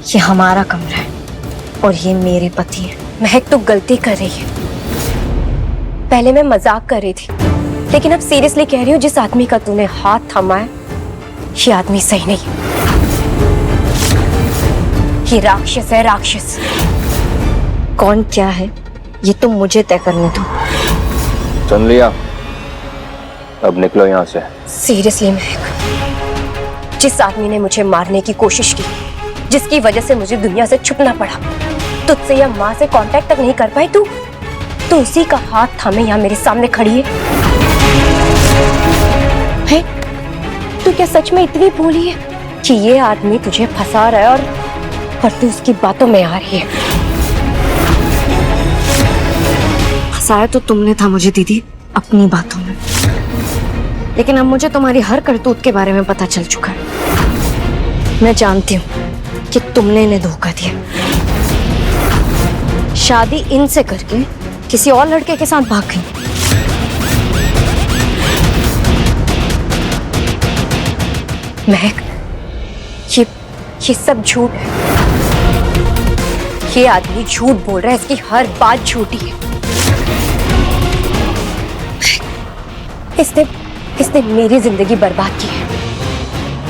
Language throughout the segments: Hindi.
ये हमारा कमरा है और ये मेरे पति है। महक तो गलती कर रही है। पहले मैं मजाक कर रही थी, लेकिन अब सीरियसली कह रही हूँ, जिस आदमी का तूने हाथ थामा है ये आदमी सही नहीं है। ये राक्षस है, राक्षस। कौन क्या है ये तुम मुझे तय करने दो। सुन लिया, अब निकलो यहाँ से। सीरियसली महक, जिस आदमी ने मुझे मारने की कोशिश की, जिसकी वजह से मुझे दुनिया से छुपना पड़ा, तुझसे या माँ से कांटेक्ट तक नहीं कर पाई तू उसी का हाथ थामे यहाँ मेरे सामने खड़ी है? तू क्या सच में इतनी भोली है कि ये आदमी तुझे फंसा रहा है और तू उसकी बातों में आ रही है? फंसाया तो तुमने था मुझे दीदी, अपनी बातों में, लेकिन अब मुझे तुम्हारी हर करतूत के बारे में पता चल चुका है। मैं जानती हूँ कि तुमने इन्हें धोखा दिया, शादी इनसे करके किसी और लड़के के साथ भाग गई। महक, ये सब झूठ है। ये आदमी झूठ बोल रहा है, इसकी हर बात झूठी है। इसने मेरी जिंदगी बर्बाद की है,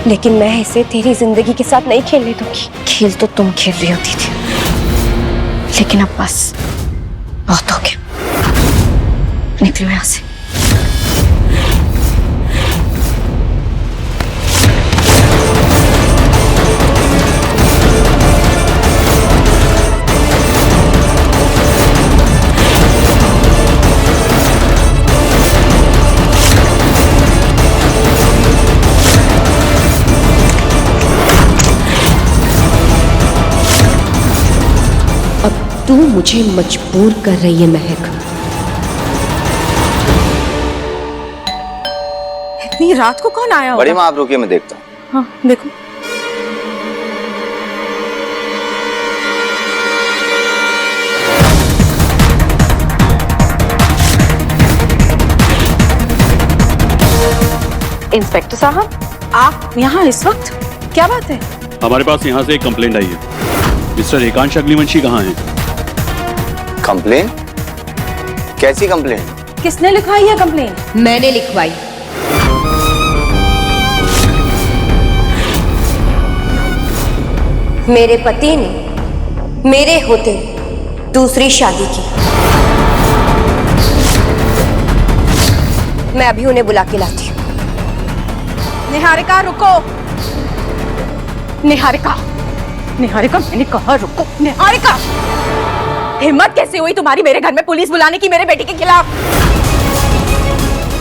लेकिन मैं इसे तेरी जिंदगी के साथ नहीं खेलने दूंगी। खेल तो तुम खेल रही होती थी, लेकिन अब बस बहुत हो गया। निकलो यहाँ से। तू मुझे मजबूर कर रही है महक। इतनी रात को कौन आया होगा? बड़ी माँ आप रुकिए, मैं देखता हूँ। हाँ देखो। इंस्पेक्टर साहब, आप यहाँ इस वक्त? क्या बात है? हमारे पास यहाँ से एक कंप्लेंट आई है। मिस्टर एकांश अग्निवंशी कहाँ हैं? कंप्लेन? कैसी कंप्लेन? किसने लिखवाई है कंप्लेन? मैंने लिखवाई। मेरे पति ने मेरे होते दूसरी शादी की। मैं अभी उन्हें बुला के लाती हूँ। निहारिका रुको। निहारिका, निहारिका, मैंने कहा रुको। निहारिका, हिम्मत कैसे हुई तुम्हारी मेरे घर में पुलिस बुलाने की मेरे बेटे के खिलाफ?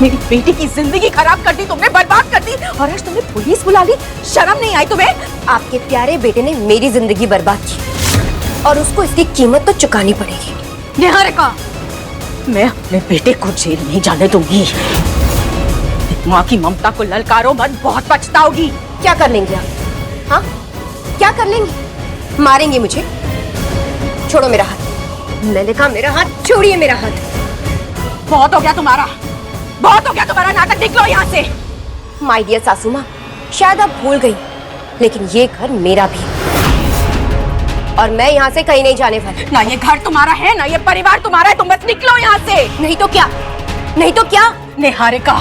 मेरी बेटी की जिंदगी खराब कर दी तुमने, बर्बाद कर दी, और आज तुमने पुलिस बुला ली। शर्म नहीं आई तुम्हें? आपके प्यारे बेटे ने मेरी जिंदगी बर्बाद की और उसको इसकी कीमत तो चुकानी पड़ेगी। निहारिका, मैं अपने बेटे को जेल नहीं जाने दूंगी। माँ की ममता को ललकारो मत, बहुत पछताओगी। क्या कर लेंगे आप? हाँ, क्या कर लेंगे? मारेंगे मुझे? छोड़ो मेरा हाथ। मैंने कहा मेरा हाथ छोड़िए, मेरा हाथ। बहुत हो गया तुम्हारा, बहुत हो गया तुम्हारा नाटक। निकलो यहाँ से। माय डियर सासू माँ, शायद आप भूल गई, लेकिन ये घर मेरा भी है और मैं यहाँ से कहीं नहीं जाने वाली। ना ये घर तुम्हारा है, ना ये परिवार तुम्हारा है। तुम बस निकलो यहाँ से। नहीं तो क्या? नहीं तो क्या? निहारिका,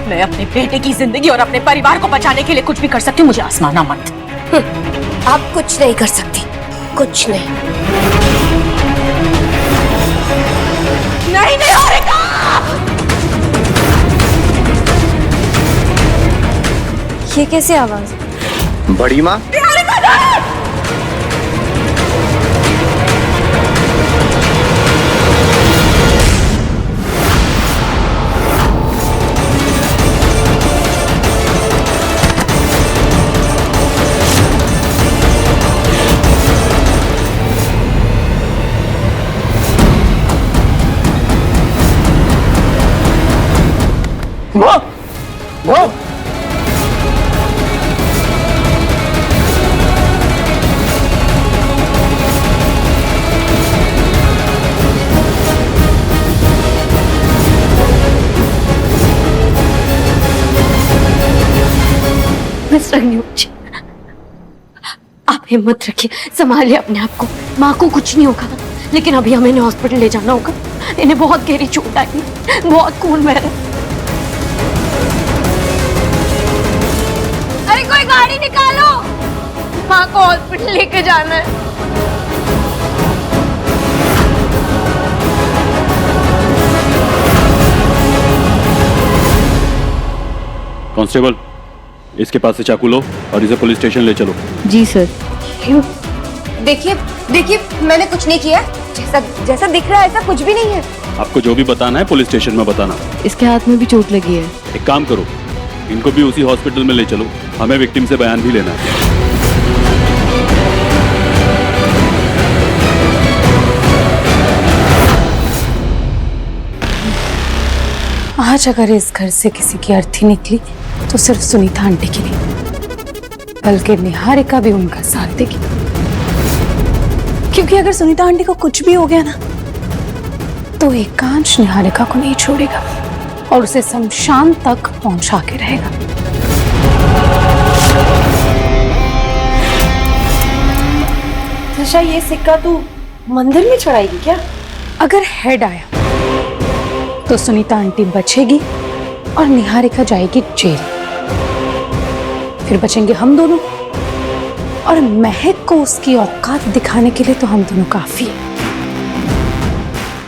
मैं अपने बेटे की जिंदगी और अपने परिवार को बचाने के लिए कुछ भी कर सकती हूँ। मुझे आजमाना मत। आप कुछ नहीं कर सकती, कुछ नहीं। नहीं निहारिका! ये कैसे आवाज? बड़ी माँ? वो मिस्टर न्यूज, आप हिम्मत रखिए, संभालिए अपने आप को। माँ को कुछ नहीं होगा, लेकिन अभी हमें इन्हें हॉस्पिटल ले जाना होगा। इन्हें बहुत गहरी चोट आई है, बहुत खून बह रहा है। अरे कोई गाड़ी निकालो, माँ को हॉस्पिटल लेके जाना है। कांस्टेबल, इसके पास से चाकू लो और इसे पुलिस स्टेशन ले चलो। जी सर। देखिए देखिए, मैंने कुछ नहीं किया। जैसा जैसा दिख रहा है ऐसा कुछ भी नहीं है। आपको जो भी बताना है पुलिस स्टेशन में बताना। इसके हाथ में भी चोट लगी है। एक काम करो, इनको भी उसी हॉस्पिटल में ले चलो, हमें विक्टिम से बयान भी लेना है। आज अगर इस घर से किसी की अर्थी निकली तो सिर्फ सुनीता आंटी की नहीं, बल्कि निहारिका भी उनका साथ देगी। क्योंकि अगर सुनीता आंटी को कुछ भी हो गया ना, तो एकांश निहारिका को नहीं छोड़ेगा और उसे शमशान तक पहुंचा के रहेगा। अच्छा, ये सिक्का तू मंदिर में चढ़ाएगी क्या? अगर हेड आया तो सुनीता आंटी बचेगी और निहारिका जाएगी जेल। फिर बचेंगे हम दोनों, और महक को उसकी औकात दिखाने के लिए तो हम दोनों काफी है।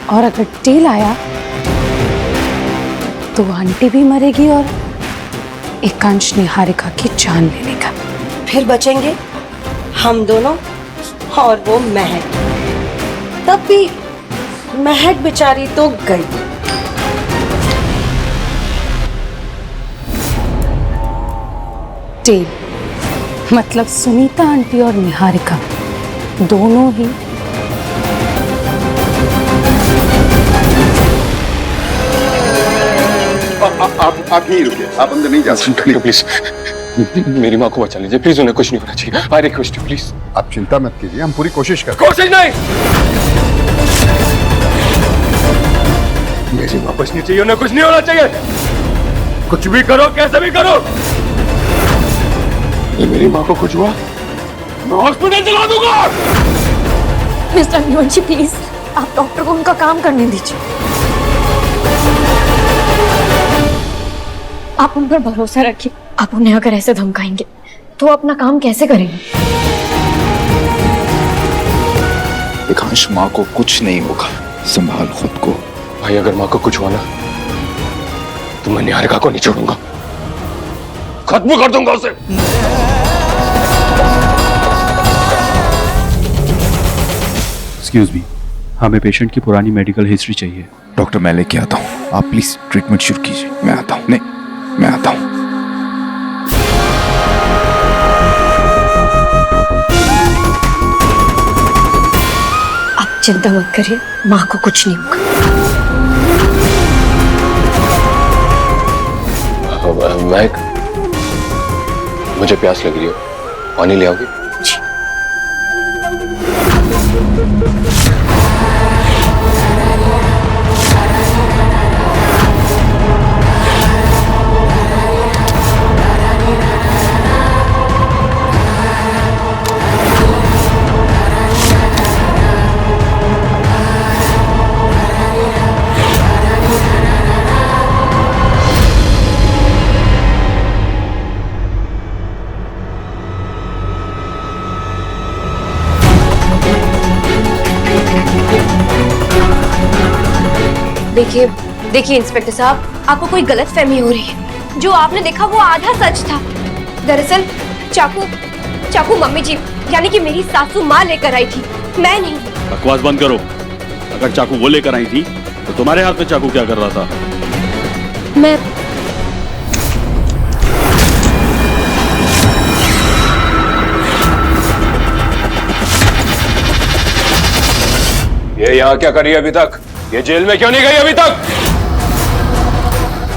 और अगर टेल आया तो वो आंटी भी मरेगी और एकांश निहारिका की जान ले लेगा। फिर बचेंगे हम दोनों और वो महक। तब भी महक बेचारी तो गई। टेल मतलब सुनीता आंटी और निहारिका दोनों ही आप यहीं रुकिए, आप अंदर नहीं जा सकते। प्लीज मेरी माँ को बचा लीजिए प्लीज, उन्हें कुछ नहीं होना चाहिए। I request you please. आप चिंता मत कीजिए, हम पूरी कोशिश करते कोशिश नहीं, मेरी माँ बचनी चाहिए, उन्हें कुछ नहीं होना चाहिए। कुछ भी करो, कैसे भी करो। मेरी माँ को कुछ हुआ मैं हॉस्पिटल चला दूंगा। मिस्टर निवंशी प्लीज, आप डॉक्टर को उनका काम करने दीजिए। आप उन पर भरोसा रखिए। आप उन्हें अगर ऐसे धमकाएंगे तो वो अपना काम कैसे करेंगे? एकांश, माँ को कुछ नहीं होगा, संभाल खुद को। भाई अगर माँ को कुछ हुआ ना तो मैं निहारिका को नहीं छोड़ूंगा, खत्म कर दूंगा उसे। एक्सक्यूज मी, हमें पेशेंट की पुरानी मेडिकल हिस्ट्री चाहिए। डॉक्टर, मैं लेके आता हूँ, आप प्लीज ट्रीटमेंट शुरू कीजिए। मैं आता हूँ। नहीं, मैं आता हूँ। आप चिंता मत करिए, माँ को कुछ नहीं होगा। महक, मुझे प्यास लग रही है, पानी ले आओगे? देखिए देखिए इंस्पेक्टर साहब, आपको कोई गलतफहमी हो रही है। जो आपने देखा वो आधा सच था। दरअसल चाकू मम्मी जी यानी कि मेरी सासू माँ लेकर आई थी, मैं नहीं। बकवास बंद करो। अगर चाकू वो लेकर आई थी तो तुम्हारे हाथ में चाकू क्या कर रहा था? मैं ये यहाँ क्या करी अभी तक? ये जेल में क्यों नहीं गई अभी तक?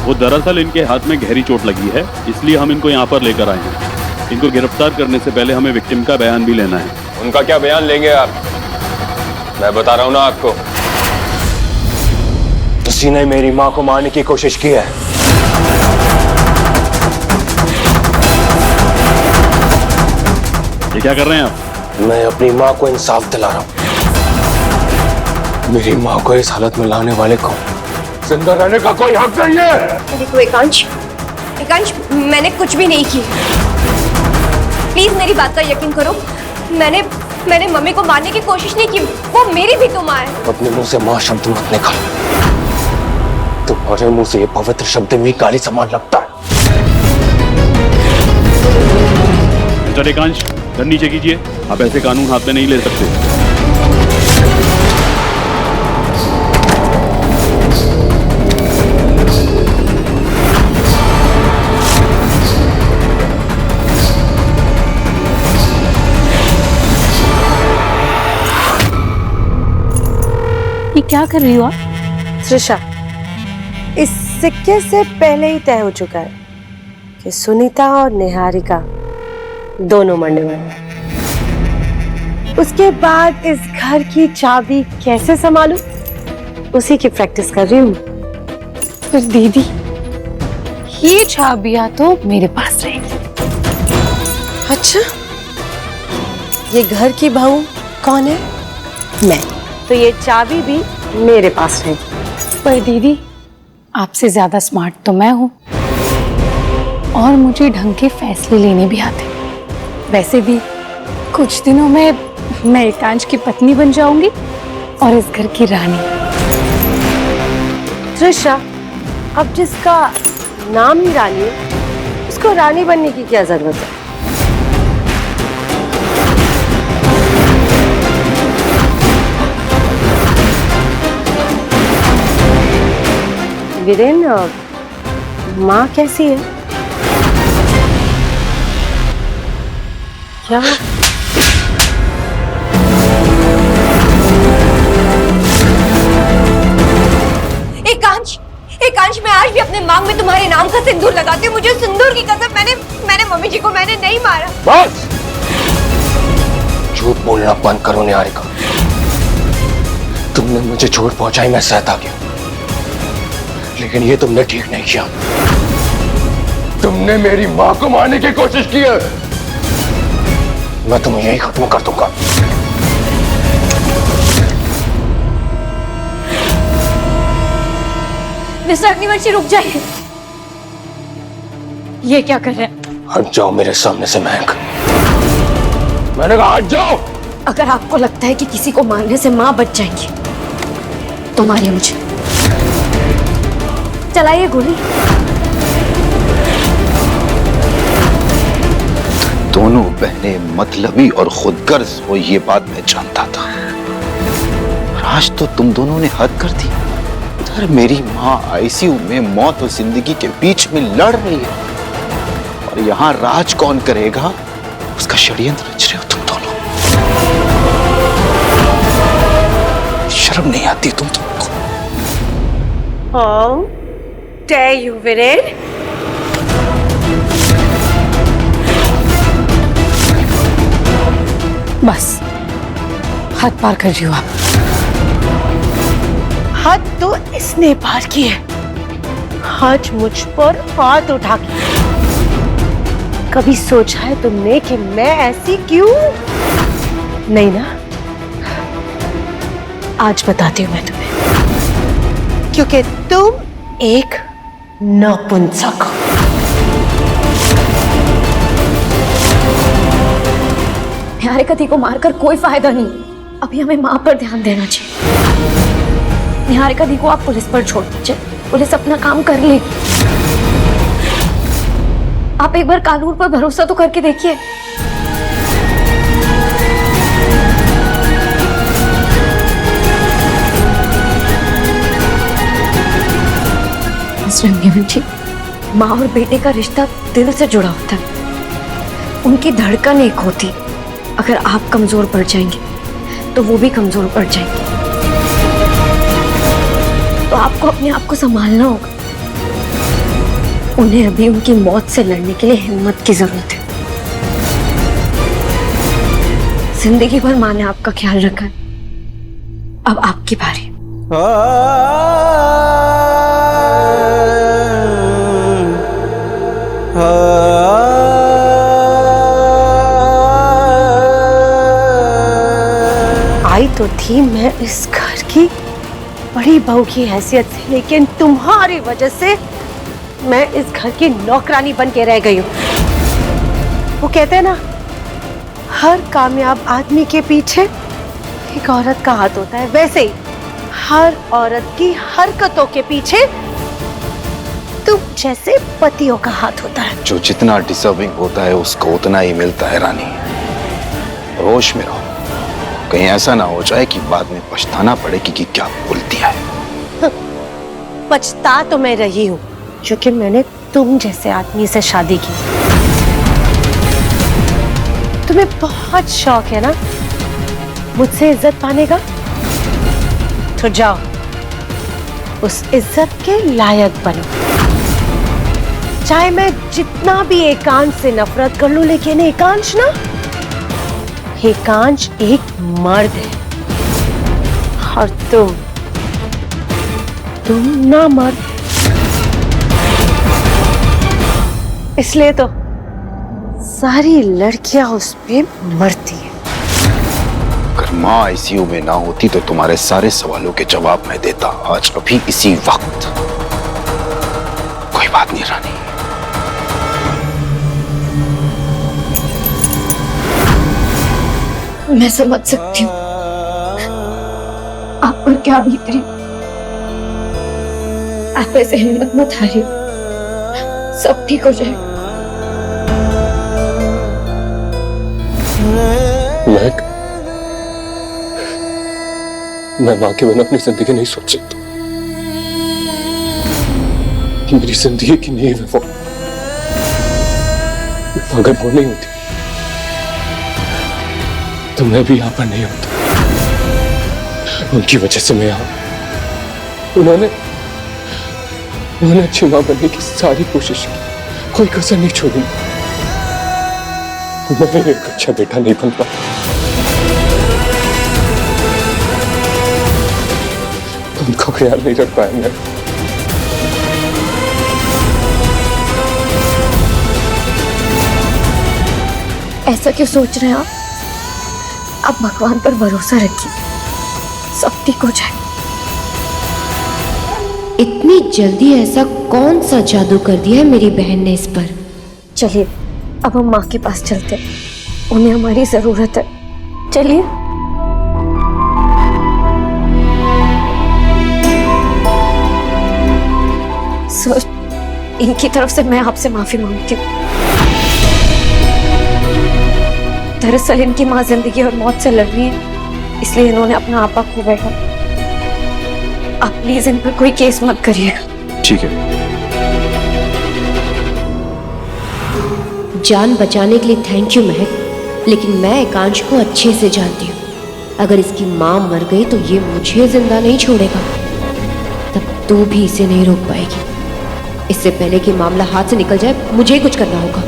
वो दरअसल इनके हाथ में गहरी चोट लगी है, इसलिए हम इनको यहाँ पर लेकर आए हैं। इनको गिरफ्तार करने से पहले हमें विक्टिम का बयान भी लेना है। उनका क्या बयान लेंगे आप? मैं बता रहा हूँ ना आपको, किसी ने मेरी माँ को मारने की कोशिश की है। ये क्या कर रहे हैं आप? मैं अपनी माँ को इंसाफ दिला रहा हूँ। मेरी माँ को इस हालत में लाने वाले को जिंदा रहने का कोई हक नहीं है। देखो एकांश, एकांश मैंने कुछ भी नहीं किया। प्लीज मेरी बात का यकीन करो। मैंने मम्मी को मारने की कोशिश नहीं की। वो मेरी भी तो माँ है। अपने मुंह से माँ शब्द मत निकाल। तुम्हारे मुंह से ये पवित्र शब्द भी गाली समान लगता है। मिस्टर एकांश, घर नीचे कीजिए। आप ऐसे कानून हाथ में नहीं ले सकते। ये क्या कर रही हो आप? त्रिशा, इस सिक्के से पहले ही तय हो चुका है कि सुनीता और निहारिका दोनों मरने वाले हैं। उसके बाद इस घर की चाबी कैसे संभालूं, उसी की प्रैक्टिस कर रही हूँ। पर दीदी, ये चाबियां तो मेरे पास रहेंगी। अच्छा, ये घर की बहू कौन है? मैं। तो ये चाबी भी मेरे पास रहेगी। पर दीदी, आपसे ज्यादा स्मार्ट तो मैं हूँ और मुझे ढंग के फैसले लेने भी आते। वैसे भी कुछ दिनों में मैं एकांश की पत्नी बन जाऊंगी और इस घर की रानी। त्रिशा, अब जिसका नाम ही रानी है, उसको रानी बनने की क्या जरूरत है? वीरेन, माँ कैसी है? क्या? एकांश, एकांश मैं आज भी अपने मांग में तुम्हारे नाम का सिंदूर लगाती हूँ। मुझे सिंदूर की कसम, मैंने मम्मी जी को मैंने नहीं मारा। बस झूठ बोलना बंद करो निहारिका। तुमने मुझे चोट पहुंचाई, मैं सहता गया, लेकिन ये तुमने ठीक नहीं किया। तुमने मेरी मां को मारने की कोशिश की है। मैं तुम्हें यही खत्म कर दूंगा। मिस्टर अग्निवंशी, रुक जाइए। ये क्या कर रहे हैं? हट जाओ मेरे सामने से महक। मैंने कहा हट जाओ। अगर आपको लगता है कि किसी को मारने से माँ बच जाएंगी तो मारिए मुझे। चलाइए गोली। दोनों बहनें मतलबी और खुदगर्ज हो, ये बात मैं जानता था। आज तो तुम दोनों ने हद कर दी। उधर मेरी माँ आईसीयू में मौत और जिंदगी के बीच में लड़ रही है, और यहाँ राज कौन करेगा उसका षड्यंत्र रच रहे हो तुम दोनों। शर्म नहीं आती तुमको? How dare you, Viren? बस हद पार कर रही हो आप। हद तो इसने पार की है, आज मुझ पर हाथ उठा के। कभी सोचा है तुमने कि मैं ऐसी क्यों? नहीं ना? आज बताती हूँ मैं तुम्हें, क्योंकि तुम एक नपुंसक हो। निहारिका दी को मारकर कोई फायदा नहीं। अभी हमें माँ पर ध्यान देना चाहिए। निहारिका दी को आप पुलिस पर छोड़ दीजिए, पुलिस अपना काम कर लेगी। आप एक बार कानून पर भरोसा तो करके देखिए। माँ और बेटे का रिश्ता दिल से जुड़ा होता है, उनकी धड़कन एक होती। अगर आप कमजोर पड़ जाएंगे तो वो भी कमजोर पड़ जाएंगे। तो आपको अपने आप को संभालना होगा। उन्हें अभी उनकी मौत से लड़ने के लिए हिम्मत की जरूरत है। जिंदगी भर माँ ने आपका ख्याल रखा है, अब आपकी बारी। आई तो थी मैं इस घर की बड़ी बहू की हैसियत से, लेकिन तुम्हारी वजह से मैं इस घर की नौकरानी बन के रह गई हूँ। वो कहते हैं ना, हर कामयाब आदमी के पीछे एक औरत का हाथ होता है, वैसे ही हर औरत की हरकतों के पीछे तुम जैसे पतियों का हाथ होता है। जो जितना डिजर्विंग होता है उसको उतना ही मिलता है रानी। होश में रहो, कहीं ऐसा ना हो जाए कि बाद में पछताना पड़े कि क्या बोल दिया है। पछता तो मैं रही हूँ क्योंकि मैंने तुम जैसे आदमी से शादी की। तुम्हें बहुत शौक है ना मुझसे इज्जत पाने का, तो जाओ उस इज्जत के लायक बनो। चाहे मैं जितना भी एकांश से नफरत कर लूं, लेकिन एकांश ना, एकांश एक मर्द है और तुम ना मर्द। इसलिए तो सारी लड़कियां उस पे मरती हैं। अगर माँ आईसीयू में ना होती तो तुम्हारे सारे सवालों के जवाब मैं देता, आज अभी इसी वक्त। कोई बात नहीं रानी। मैं समझ सकती हूँ आप पर क्या बीत रही। आप ऐसे हिम्मत मत हारिए, सब ठीक हो जाएगा। मैं मां के बिना अपनी जिंदगी नहीं सोच सकता। मेरी जिंदगी की नींव है वो। अगर वो नहीं होती तो मैं भी यहां पर नहीं होता। उनकी वजह से मैं यहां। उन्होंने अच्छी मां बनने की सारी कोशिश की, कोई कसर नहीं छोड़ी। मैं एक अच्छा बेटा नहीं बन पाया। उनका ख्याल नहीं रख पाया मैं। ऐसा क्यों सोच रहे हैं आप? आप भगवान पर भरोसा रखिए, सब ठीक हो जाए। इतनी जल्दी ऐसा कौन सा जादू कर दिया है मेरी बहन ने इस पर? चलिए अब हम माँ के पास चलते हैं, उन्हें हमारी जरूरत है। चलिए। सर, इनकी तरफ से मैं आपसे माफी मांगती हूँ। दरअसल इनकी माँ जिंदगी और मौत से लड़ रही है, इसलिए इन्होंने अपना आपा खो बैठा। आप प्लीज इन पर कोई केस मत करिएगा। ठीक है। जान बचाने के लिए थैंक यू महक, लेकिन मैं एकांश को अच्छे से जानती हूँ। अगर इसकी माँ मर गई तो ये मुझे जिंदा नहीं छोड़ेगा, तब तू भी इसे नहीं रोक पाएगी। इससे पहले कि मामला हाथ से निकल जाए, मुझे कुछ करना होगा।